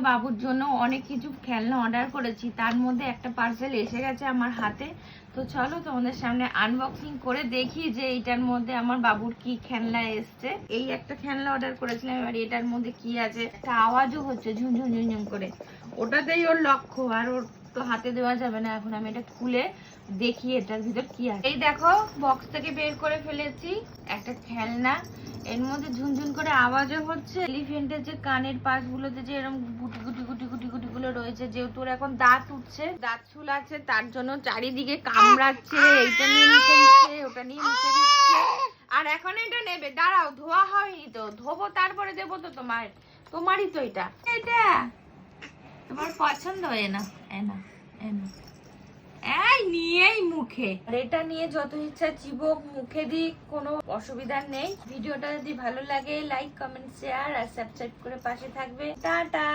বাবুর জন্য অনেক কিছু খেলনা অর্ডার করেছি, তার মধ্যে একটা পার্সেল এসে গেছে আমার হাতে। তো চলো তোমাদের সামনে আনবক্সিং করে দেখি যে এইটার মধ্যে আমার বাবুর কি খেলনা এসছে। এই একটা খেলনা অর্ডার করেছিলাম, এবার এটার মধ্যে কি আছে, একটা আওয়াজও হচ্ছে ঝুনঝুন ঝুনঝুন করে, ওটাতেই ওর লক্ষ্য। আর ওর তো হাতে দেওয়া যাবে না এখন, আমি এটা খুলে দেখি এটার ভিতর কি আছে। এই দেখো বক্স থেকে বের করে ফেলেছি একটা খেলনা, এর মধ্যে ঝুনঝুন করে আওয়াজও হচ্ছে। এলিফ্যান্টের যে কানের পাশগুলোতে যে এরকম গুটি গুটি গুটি গুটি গুটি গুলো রয়েছে, যেহেতু ওর এখন দাঁত উঠছে, দাঁত চুল আছে, তার জন্য চারিদিকে কামড়াচ্ছে, এইটা নিয়ে মুখে দিচ্ছে, ওটা নিয়ে মুখে দিচ্ছে। আর এখন এটা নেবে, দাঁড়াও, ধোয়া হয়নি তো, ধোবো তারপরে দেবো তো তোমারই তো এটা তোমার পছন্দ হয় না, এনা এনা এই নিয়েই মুখে। আর এটা নিয়ে যত ইচ্ছা চিবোক, মুখে দিক, কোনো অসুবিধা নেই। ভিডিওটা যদি ভালো লাগে লাইক কমেন্ট শেয়ার আর সাবস্ক্রাইব করে পাশে থাকবে। টাটা।